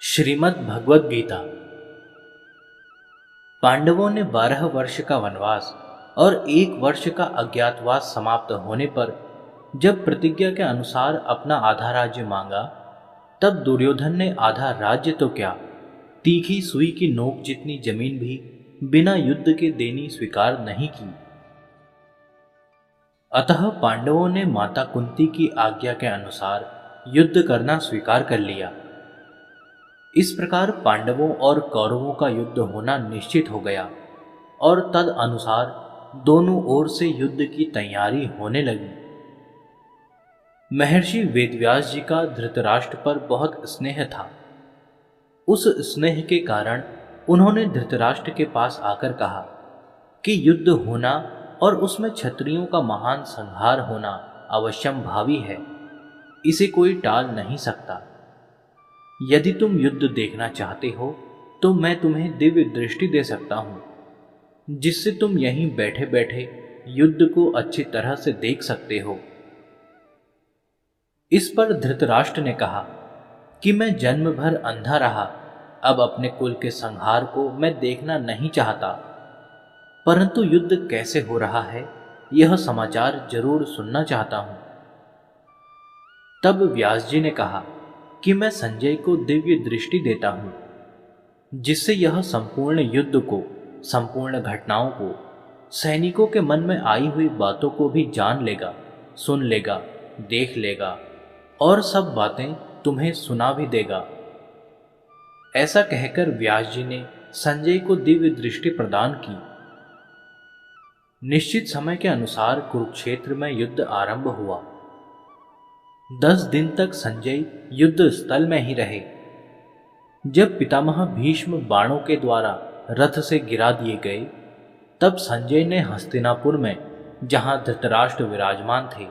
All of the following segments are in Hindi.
श्रीमद् भगवद गीता। पांडवों ने 12 वर्ष का वनवास और 1 वर्ष का अज्ञातवास समाप्त होने पर जब प्रतिज्ञा के अनुसार अपना आधा राज्य मांगा, तब दुर्योधन ने आधा राज्य तो क्या, तीखी सुई की नोक जितनी जमीन भी बिना युद्ध के देनी स्वीकार नहीं की। अतः पांडवों ने माता कुंती की आज्ञा के अनुसार युद्ध करना स्वीकार कर लिया। इस प्रकार पांडवों और कौरवों का युद्ध होना निश्चित हो गया और तद अनुसार दोनों ओर से युद्ध की तैयारी होने लगी। महर्षि वेदव्यास जी का धृतराष्ट्र पर बहुत स्नेह था। उस स्नेह के कारण उन्होंने धृतराष्ट्र के पास आकर कहा कि युद्ध होना और उसमें क्षत्रियों का महान संहार होना अवश्यम भावी है, इसे कोई टाल नहीं सकता। यदि तुम युद्ध देखना चाहते हो तो मैं तुम्हें दिव्य दृष्टि दे सकता हूं, जिससे तुम यहीं बैठे बैठे युद्ध को अच्छी तरह से देख सकते हो। इस पर धृतराष्ट्र ने कहा कि मैं जन्म भर अंधा रहा, अब अपने कुल के संहार को मैं देखना नहीं चाहता, परंतु युद्ध कैसे हो रहा है यह समाचार जरूर सुनना चाहता हूं। तब व्यास जी ने कहा कि मैं संजय को दिव्य दृष्टि देता हूं, जिससे यह संपूर्ण युद्ध को, संपूर्ण घटनाओं को, सैनिकों के मन में आई हुई बातों को भी जान लेगा, सुन लेगा, देख लेगा और सब बातें तुम्हें सुना भी देगा। ऐसा कहकर व्यास जी ने संजय को दिव्य दृष्टि प्रदान की। निश्चित समय के अनुसार कुरुक्षेत्र में युद्ध आरंभ हुआ। 10 दिन तक संजय युद्ध स्थल में ही रहे। जब पितामह भीष्म बाणों के द्वारा रथ से गिरा दिए गए, तब संजय ने हस्तिनापुर में, जहां धृतराष्ट्र विराजमान थे,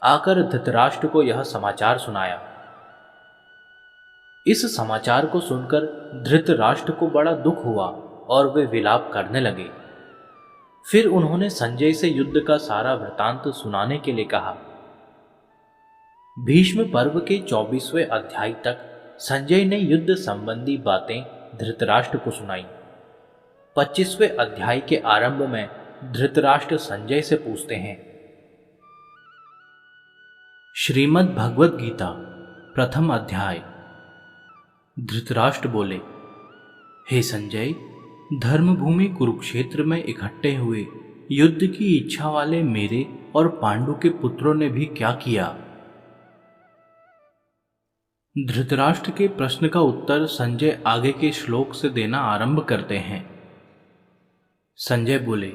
आकर धृतराष्ट्र को यह समाचार सुनाया। इस समाचार को सुनकर धृतराष्ट्र को बड़ा दुख हुआ और वे विलाप करने लगे। फिर उन्होंने संजय से युद्ध का सारा वृतांत सुनाने के लिए कहा। भीष्म पर्व के 24वें अध्याय तक संजय ने युद्ध संबंधी बातें धृतराष्ट्र को सुनाई। 25वें अध्याय के आरंभ में धृतराष्ट्र संजय से पूछते हैं। श्रीमद् भगवद गीता प्रथम अध्याय। धृतराष्ट्र बोले, हे संजय, धर्मभूमि कुरुक्षेत्र में इकट्ठे हुए युद्ध की इच्छा वाले मेरे और पांडु के पुत्रों ने भी क्या किया। धृतराष्ट्र के प्रश्न का उत्तर संजय आगे के श्लोक से देना आरंभ करते हैं। संजय बोले,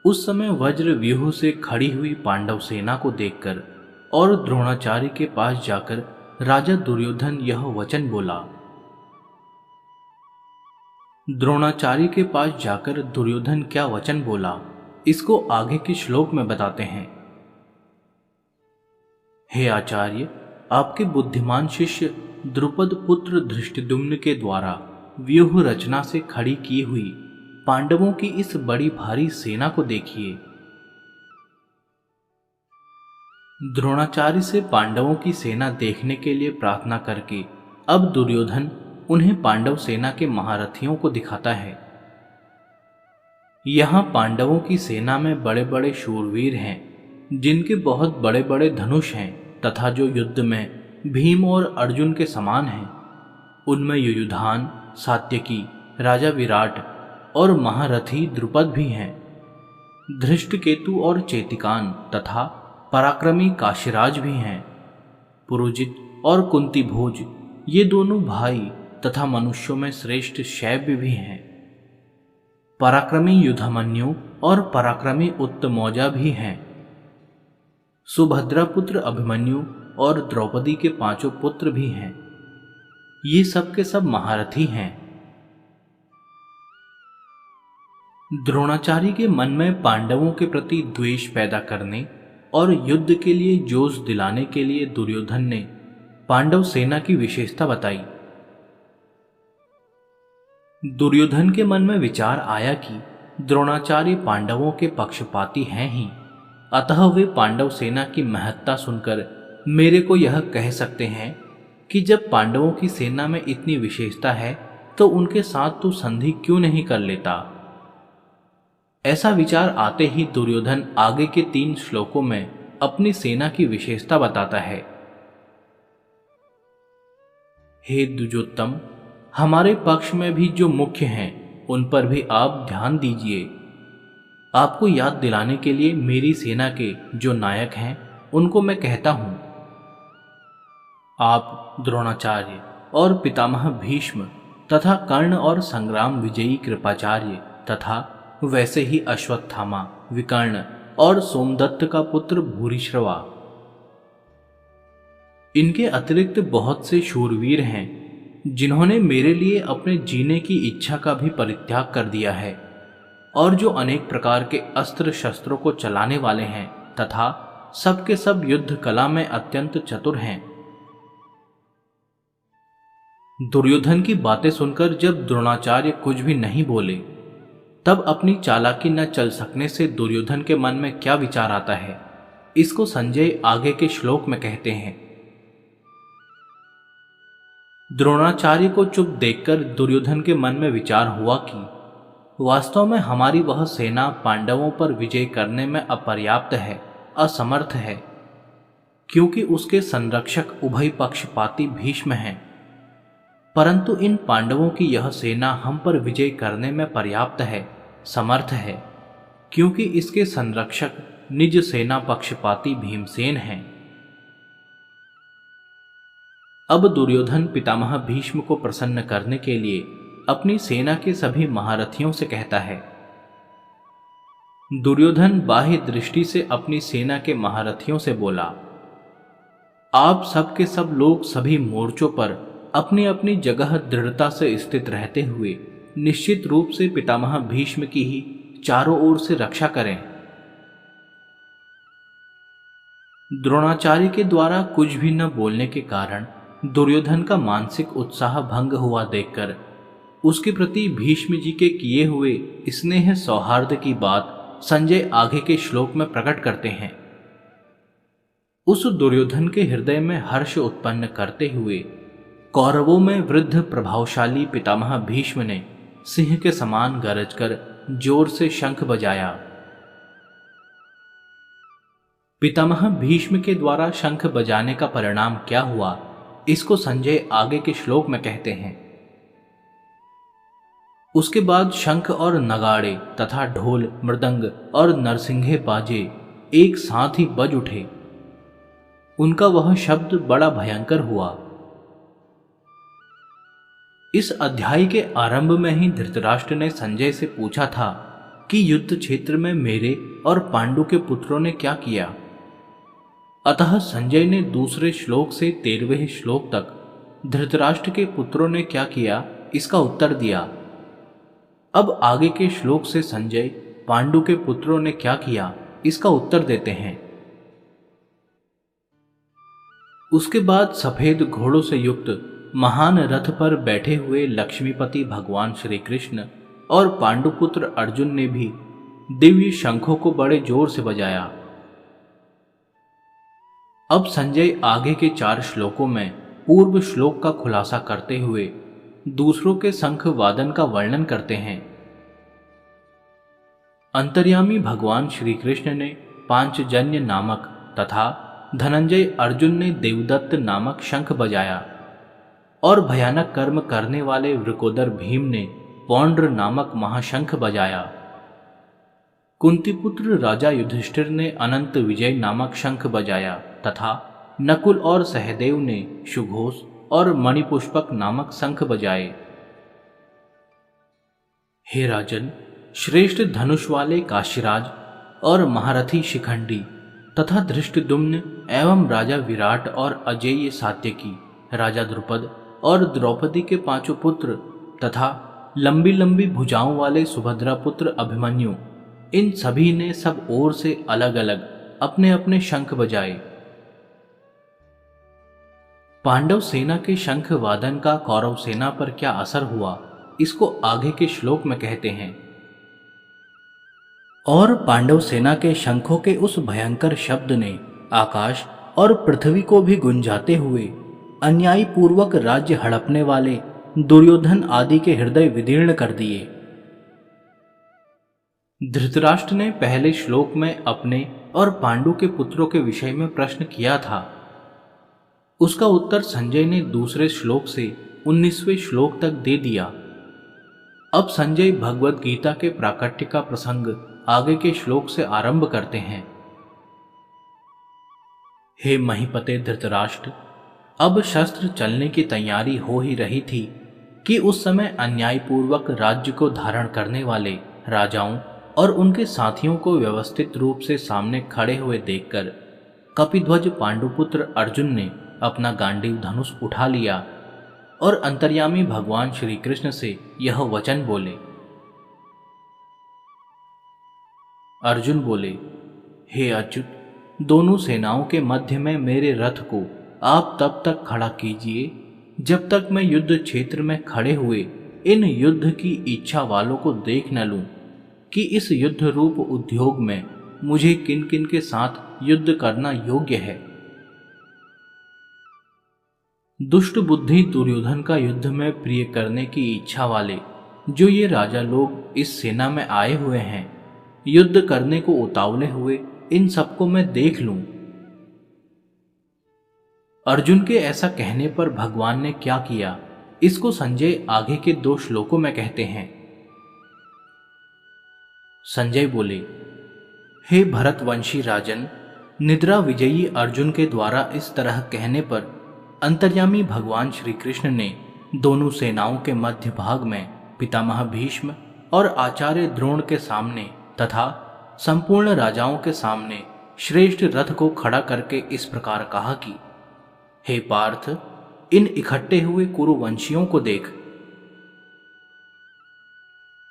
उस समय वज्र व्यूह से खड़ी हुई पांडव सेना को देखकर और द्रोणाचार्य के पास जाकर राजा दुर्योधन यह वचन बोला। द्रोणाचार्य के पास जाकर दुर्योधन क्या वचन बोला, इसको आगे के श्लोक में बताते हैं। हे आचार्य, आपके बुद्धिमान शिष्य द्रुपद पुत्र धृष्टद्युम्न के द्वारा व्यूह रचना से खड़ी की हुई पांडवों की इस बड़ी भारी सेना को देखिए। द्रोणाचार्य से पांडवों की सेना देखने के लिए प्रार्थना करके अब दुर्योधन उन्हें पांडव सेना के महारथियों को दिखाता है। यहां पांडवों की सेना में बड़े बड़े शूरवीर हैं, जिनके बहुत बड़े बड़े धनुष हैं तथा जो युद्ध में भीम और अर्जुन के समान हैं। उनमें युयुधान, सात्यकी, राजा विराट और महारथी द्रुपद भी हैं। धृष्टकेतु और चेतिकान तथा पराक्रमी काशीराज भी हैं। पुरुजित और कुंती भोज, ये दोनों भाई तथा मनुष्यों में श्रेष्ठ शैव्य भी हैं। पराक्रमी युधामन्यु और पराक्रमी उत्तमौजा भी हैं। सुभद्रा पुत्र अभिमन्यु और द्रौपदी के 5 पुत्र भी हैं। ये सब के सब महारथी हैं। द्रोणाचार्य के मन में पांडवों के प्रति द्वेष पैदा करने और युद्ध के लिए जोश दिलाने के लिए दुर्योधन ने पांडव सेना की विशेषता बताई। दुर्योधन के मन में विचार आया कि द्रोणाचार्य पांडवों के पक्षपाती हैं ही, अतः वे पांडव सेना की महत्ता सुनकर मेरे को यह कह सकते हैं कि जब पांडवों की सेना में इतनी विशेषता है तो उनके साथ तू संधि क्यों नहीं कर लेता। ऐसा विचार आते ही दुर्योधन आगे के 3 श्लोकों में अपनी सेना की विशेषता बताता है। हे द्विजोत्तम, हमारे पक्ष में भी जो मुख्य हैं उन पर भी आप ध्यान दीजिए। आपको याद दिलाने के लिए मेरी सेना के जो नायक हैं उनको मैं कहता हूं। आप द्रोणाचार्य और पितामह भीष्म तथा कर्ण और संग्राम विजयी कृपाचार्य तथा वैसे ही अश्वत्थामा, विकर्ण और सोमदत्त का पुत्र भूरिश्रवा। इनके अतिरिक्त बहुत से शूरवीर हैं जिन्होंने मेरे लिए अपने जीने की इच्छा का भी परित्याग कर दिया है और जो अनेक प्रकार के अस्त्र शस्त्रों को चलाने वाले हैं तथा सबके सब युद्ध कला में अत्यंत चतुर हैं। दुर्योधन की बातें सुनकर जब द्रोणाचार्य कुछ भी नहीं बोले तब अपनी चालाकी न चल सकने से दुर्योधन के मन में क्या विचार आता है, इसको संजय आगे के श्लोक में कहते हैं। द्रोणाचार्य को चुप देखकर दुर्योधन के मन में विचार हुआ कि वास्तव में हमारी वह सेना पांडवों पर विजय करने में अपर्याप्त है, असमर्थ है, क्योंकि उसके संरक्षक उभय पक्षपाती भीष्म हैं। परंतु इन पांडवों की यह सेना हम पर विजय करने में पर्याप्त है, समर्थ है, क्योंकि इसके संरक्षक निज सेना पक्षपाती भीमसेन हैं। अब दुर्योधन पितामह भीष्म को प्रसन्न करने के लिए अपनी सेना के सभी महारथियों से कहता है। दुर्योधन बाह्य दृष्टि से अपनी सेना के महारथियों से बोला, आप सब के सब लोग सभी मोर्चों पर अपनी अपनी जगह दृढ़ता से स्थित रहते हुए निश्चित रूप से पितामह भीष्म की ही चारों ओर से रक्षा करें। द्रोणाचार्य के द्वारा कुछ भी न बोलने के कारण दुर्योधन का मानसिक उत्साह भंग हुआ देखकर उसके प्रति भीष्म जी के किए हुए स्नेह सौहार्द की बात संजय आगे के श्लोक में प्रकट करते हैं। उस दुर्योधन के हृदय में हर्ष उत्पन्न करते हुए कौरवों में वृद्ध प्रभावशाली पितामह भीष्म ने सिंह के समान गरज कर जोर से शंख बजाया। पितामह भीष्म के द्वारा शंख बजाने का परिणाम क्या हुआ, इसको संजय आगे के श्लोक में कहते हैं। उसके बाद शंख और नगाड़े तथा ढोल, मृदंग और नरसिंहे बाजे एक साथ ही बज उठे। उनका वह शब्द बड़ा भयंकर हुआ। इस अध्याय के आरंभ में ही धृतराष्ट्र ने संजय से पूछा था कि युद्ध क्षेत्र में मेरे और पांडु के पुत्रों ने क्या किया। अतः संजय ने दूसरे श्लोक से 13वें श्लोक तक धृतराष्ट्र के पुत्रों ने क्या किया इसका उत्तर दिया। अब आगे के श्लोक से संजय पांडु के पुत्रों ने क्या किया इसका उत्तर देते हैं। उसके बाद सफेद घोड़ों से युक्त महान रथ पर बैठे हुए लक्ष्मीपति भगवान श्री कृष्ण और पांडुपुत्र अर्जुन ने भी दिव्य शंखों को बड़े जोर से बजाया। अब संजय आगे के 4 श्लोकों में पूर्व श्लोक का खुलासा करते हुए दूसरों के शंख वादन का वर्णन करते हैं। अंतर्यामी भगवान श्री कृष्ण ने पांचजन्य नामक तथा धनंजय अर्जुन ने देवदत्त नामक शंख बजाया और भयानक कर्म करने वाले वृकोदर भीम ने पौंड्र नामक महाशंख बजाया। कुंतीपुत्र राजा युधिष्ठिर ने अनंत विजय नामक शंख बजाया तथा नकुल और सहदेव ने सुघोष और मणिपुष्पक नामक शंख बजाए। हे राजन, श्रेष्ठ धनुष वाले काशीराज और महारथी शिखंडी तथा धृष्टद्युम्न एवं राजा विराट और अजेय सात्यकी, राजा द्रुपद और द्रौपदी के 5 पुत्र तथा लंबी लंबी भुजाओं वाले सुभद्रा पुत्र अभिमन्यु, इन सभी ने सब ओर से अलग अलग अपने अपने शंख बजाए। पांडव सेना के शंख वादन का कौरव सेना पर क्या असर हुआ, इसको आगे के श्लोक में कहते हैं। और पांडव सेना के शंखों के उस भयंकर शब्द ने आकाश और पृथ्वी को भी गुंजाते हुए अन्यायी पूर्वक राज्य हड़पने वाले दुर्योधन आदि के हृदय विदीर्ण कर दिए। धृतराष्ट्र ने पहले श्लोक में अपने और पांडु के पुत्रों के विषय में प्रश्न किया था। उसका उत्तर संजय ने दूसरे श्लोक से 19वें श्लोक तक दे दिया। अब संजय भगवत गीता के प्राकट्य का प्रसंग आगे के श्लोक से आरंभ करते हैं। हे महीपते धृतराष्ट्र, अब शस्त्र चलने की तैयारी हो ही रही थी कि उस समय अन्यायपूर्वक राज्य को धारण करने वाले राजाओं और उनके साथियों को व्यवस्थित रूप से सामने खड़े हुए देखकर कपिध्वज पांडुपुत्र अर्जुन ने अपना गांडीव धनुष उठा लिया और अंतर्यामी भगवान श्री कृष्ण से यह वचन बोले। अर्जुन बोले, हे अच्युत, दोनों सेनाओं के मध्य में मेरे रथ को आप तब तक खड़ा कीजिए जब तक मैं युद्ध क्षेत्र में खड़े हुए इन युद्ध की इच्छा वालों को देख न लूं कि इस युद्ध रूप उद्योग में मुझे किन किन के साथ युद्ध करना योग्य है। दुष्ट बुद्धि दुर्योधन का युद्ध में प्रिय करने की इच्छा वाले जो ये राजा लोग इस सेना में आए हुए हैं, युद्ध करने को उतावले हुए इन सबको मैं देख लूं। अर्जुन के ऐसा कहने पर भगवान ने क्या किया, इसको संजय आगे के 2 श्लोकों में कहते हैं। संजय बोले, हे भरतवंशी राजन, निद्रा विजयी अर्जुन के द्वारा इस तरह कहने पर अंतर्यामी भगवान श्री कृष्ण ने दोनों सेनाओं के मध्य भाग में पितामह भीष्म और आचार्य द्रोण के सामने तथा संपूर्ण राजाओं के सामने श्रेष्ठ रथ को खड़ा करके इस प्रकार कहा कि हे पार्थ, इन इकट्ठे हुए कुरुवंशियों को देख।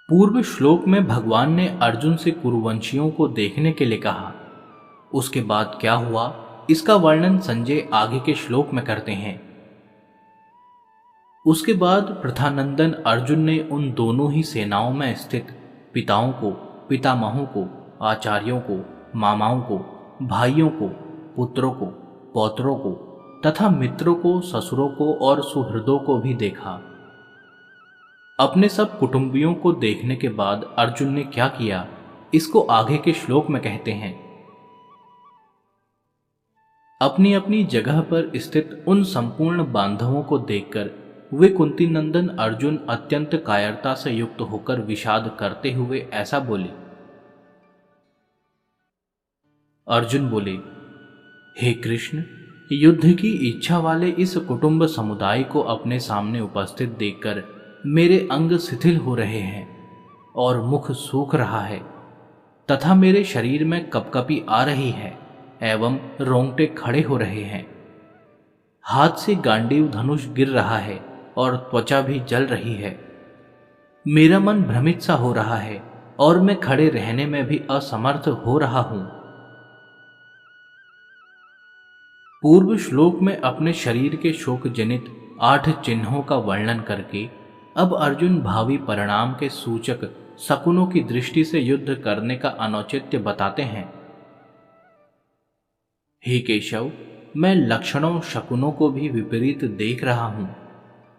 पूर्व श्लोक में भगवान ने अर्जुन से कुरुवंशियों को देखने के लिए कहा। उसके बाद क्या हुआ, इसका वर्णन संजय आगे के श्लोक में करते हैं। उसके बाद प्रथानंदन अर्जुन ने उन दोनों ही सेनाओं में स्थित पिताओं को, पितामहों को, आचार्यों को, मामाओं को, भाइयों को, पुत्रों को, पौत्रों को तथा मित्रों को, ससुरों को और सुहृदों को भी देखा। अपने सब कुटुंबियों को देखने के बाद अर्जुन ने क्या किया, इसको आगे के श्लोक में कहते हैं। अपनी अपनी जगह पर स्थित उन संपूर्ण बांधवों को देखकर वे कुंती नंदन अर्जुन अत्यंत कायरता से युक्त होकर विषाद करते हुए ऐसा बोले। अर्जुन बोले, हे कृष्ण, युद्ध की इच्छा वाले इस कुटुंब समुदाय को अपने सामने उपस्थित देखकर मेरे अंग शिथिल हो रहे हैं और मुख सूख रहा है तथा मेरे शरीर में कपकपी आ रही है एवं रोंगटे खड़े हो रहे हैं। हाथ से गांडीव धनुष गिर रहा है और त्वचा भी जल रही है। मेरा मन भ्रमित सा हो रहा है और मैं खड़े रहने में भी असमर्थ हो रहा हूं। पूर्व श्लोक में अपने शरीर के शोक जनित 8 चिन्हों का वर्णन करके अब अर्जुन भावी परिणाम के सूचक शकुनों की दृष्टि से युद्ध करने का अनौचित्य बताते हैं। हे केशव, मैं लक्षणों शकुनों को भी विपरीत देख रहा हूं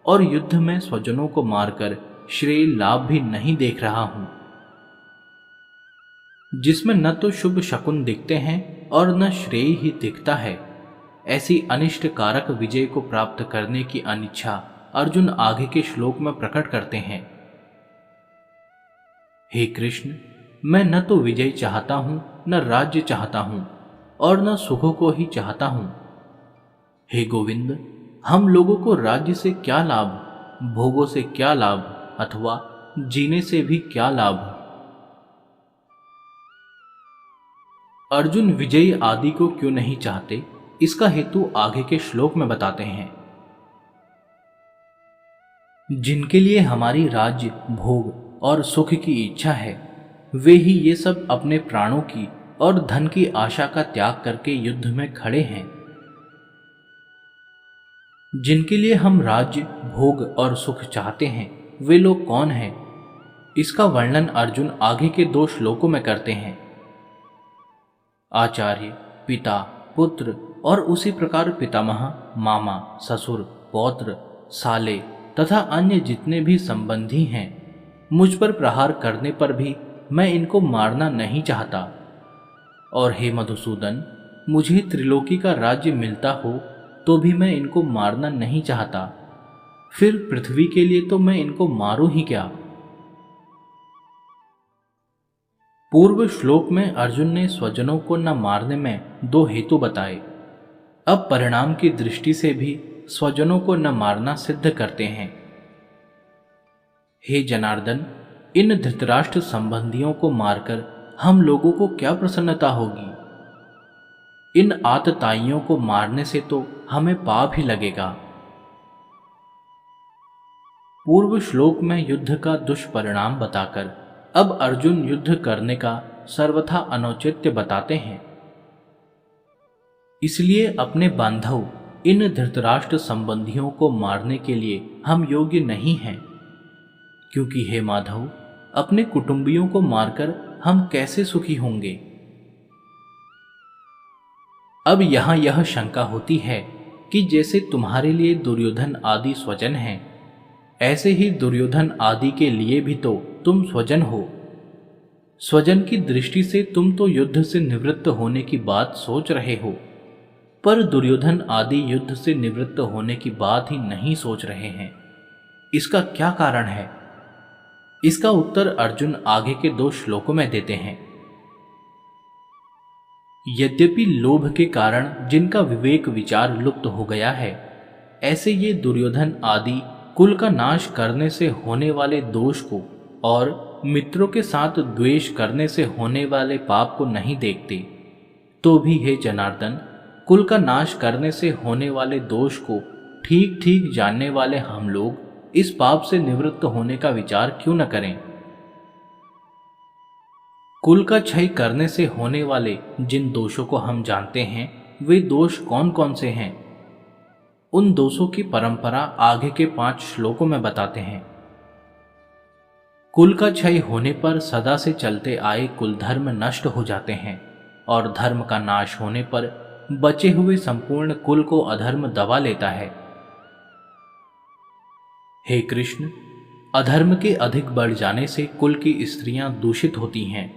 और युद्ध में स्वजनों को मारकर श्रेय लाभ भी नहीं देख रहा हूं, जिसमें न तो शुभ शकुन दिखते हैं और न श्रेय ही दिखता है। ऐसी अनिष्ट कारक विजय को प्राप्त करने की अनिच्छा अर्जुन आगे के श्लोक में प्रकट करते हैं। हे कृष्ण, मैं न तो विजय चाहता हूं, न राज्य चाहता हूं और न सुखों को ही चाहता हूं। हे गोविंद, हम लोगों को राज्य से क्या लाभ, भोगों से क्या लाभ अथवा जीने से भी क्या लाभ। अर्जुन विजय आदि को क्यों नहीं चाहते, इसका हेतु आगे के श्लोक में बताते हैं। जिनके लिए हमारी राज्य, भोग और सुख की इच्छा है, वे ही ये सब अपने प्राणों की और धन की आशा का त्याग करके युद्ध में खड़े हैं। जिनके लिए हम राज्य, भोग और सुख चाहते हैं, वे लोग कौन हैं, इसका वर्णन अर्जुन आगे के 2 श्लोकों में करते हैं। आचार्य, पिता, पुत्र और उसी प्रकार पितामह, मामा, ससुर, पौत्र, साले तथा अन्य जितने भी संबंधी हैं, मुझ पर प्रहार करने पर भी मैं इनको मारना नहीं चाहता। और हे मधुसूदन, मुझे त्रिलोकी का राज्य मिलता हो तो भी मैं इनको मारना नहीं चाहता। फिर पृथ्वी के लिए तो मैं इनको मारूं ही क्या। पूर्व श्लोक में अर्जुन ने स्वजनों को न मारने में दो हेतु बताए। अब परिणाम की दृष्टि से भी स्वजनों को न मारना सिद्ध करते हैं। हे जनार्दन, इन धृतराष्ट्र संबंधियों को मारकर हम लोगों को क्या प्रसन्नता होगी। इन आतताइयों को मारने से तो हमें पाप ही लगेगा। पूर्व श्लोक में युद्ध का दुष्परिणाम बताकर अब अर्जुन युद्ध करने का सर्वथा अनौचित्य बताते हैं। इसलिए अपने बांधव इन धृतराष्ट्र संबंधियों को मारने के लिए हम योग्य नहीं हैं, क्योंकि हे माधव, अपने कुटुंबियों को मारकर हम कैसे सुखी होंगे। अब यहां यह शंका होती है कि जैसे तुम्हारे लिए दुर्योधन आदि स्वजन हैं, ऐसे ही दुर्योधन आदि के लिए भी तो तुम स्वजन हो। स्वजन की दृष्टि से तुम तो युद्ध से निवृत्त होने की बात सोच रहे हो, पर दुर्योधन आदि युद्ध से निवृत्त होने की बात ही नहीं सोच रहे हैं। इसका क्या कारण है? इसका उत्तर अर्जुन आगे के 2 श्लोकों में देते हैं। यद्यपि लोभ के कारण जिनका विवेक विचार लुप्त हो गया है, ऐसे ये दुर्योधन आदि कुल का नाश करने से होने वाले दोष को और मित्रों के साथ द्वेष करने से होने वाले पाप को नहीं देखते। तो भी हे जनार्दन, कुल का नाश करने से होने वाले दोष को ठीक ठीक जानने वाले हम लोग इस पाप से निवृत्त होने का विचार क्यों न करें। कुल का क्षय करने से होने वाले जिन दोषों को हम जानते हैं, वे दोष कौन कौन से हैं, उन दोषों की परंपरा आगे के 5 श्लोकों में बताते हैं। कुल का क्षय होने पर सदा से चलते आए कुल धर्म नष्ट हो जाते हैं, और धर्म का नाश होने पर बचे हुए संपूर्ण कुल को अधर्म दबा लेता है। हे कृष्ण, अधर्म के अधिक बढ़ जाने से कुल की स्त्रियां दूषित होती हैं,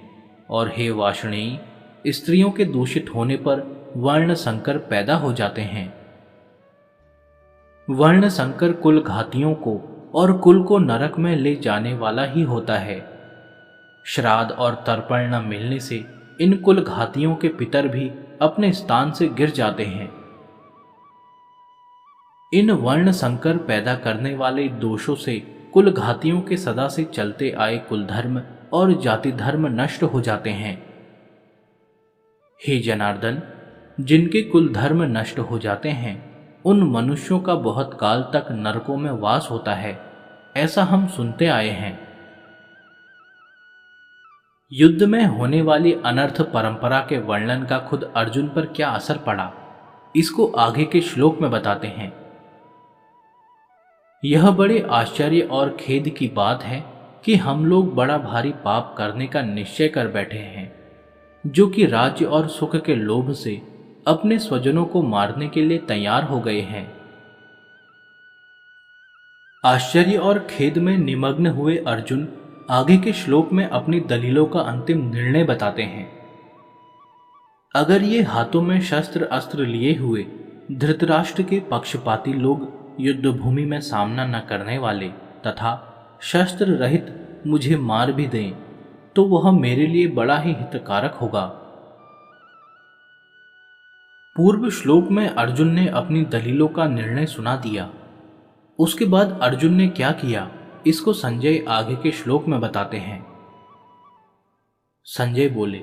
और हे वाष्णेय, स्त्रियों के दूषित होने पर वर्ण संकर पैदा हो जाते हैं। वर्ण संकर कुल घातियों को और कुल को नरक में ले जाने वाला ही होता है। श्राद्ध और तर्पण न मिलने से इन कुल घातियों के पितर भी अपने स्थान से गिर जाते हैं। इन वर्ण संकर पैदा करने वाले दोषों से कुल घातियों के सदा से चलते आए कुल धर्म और जाति धर्म नष्ट हो जाते हैं। हे जनार्दन, जिनके कुल धर्म नष्ट हो जाते हैं, उन मनुष्यों का बहुत काल तक नरकों में वास होता है, ऐसा हम सुनते आए हैं। युद्ध में होने वाली अनर्थ परंपरा के वर्णन का खुद अर्जुन पर क्या असर पड़ा, इसको आगे के श्लोक में बताते हैं। यह बड़े आश्चर्य और खेद की बात है कि हम लोग बड़ा भारी पाप करने का निश्चय कर बैठे हैं, जो कि राज्य और सुख के लोभ से अपने स्वजनों को मारने के लिए तैयार हो गए हैं। आश्चर्य और खेद में निमग्न हुए अर्जुन आगे के श्लोक में अपनी दलीलों का अंतिम निर्णय बताते हैं। अगर ये हाथों में शस्त्र अस्त्र लिए हुए धृतराष्ट्र के पक्षपाती लोग युद्ध भूमि में सामना न करने वाले तथा शस्त्र रहित मुझे मार भी दें, तो वह मेरे लिए बड़ा ही हितकारक होगा। पूर्व श्लोक में अर्जुन ने अपनी दलीलों का निर्णय सुना दिया। उसके बाद अर्जुन ने क्या किया, इसको संजय आगे के श्लोक में बताते हैं। संजय बोले,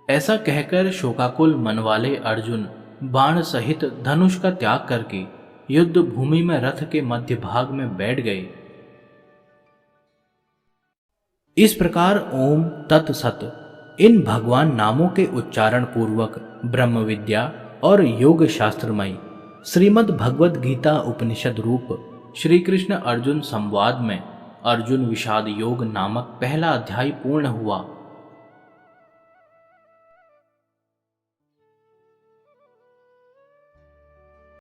ऐसा कहकर शोकाकुल मन वाले अर्जुन बाण सहित धनुष का त्याग करके युद्ध भूमि में रथ के मध्य भाग में बैठ गए। इस प्रकार ओम तत्सत इन भगवान नामों के उच्चारण पूर्वक ब्रह्म विद्या और योग शास्त्रमय श्रीमद् भगवद गीता उपनिषद रूप श्री कृष्ण अर्जुन संवाद में अर्जुन विषाद योग नामक पहला अध्याय पूर्ण हुआ।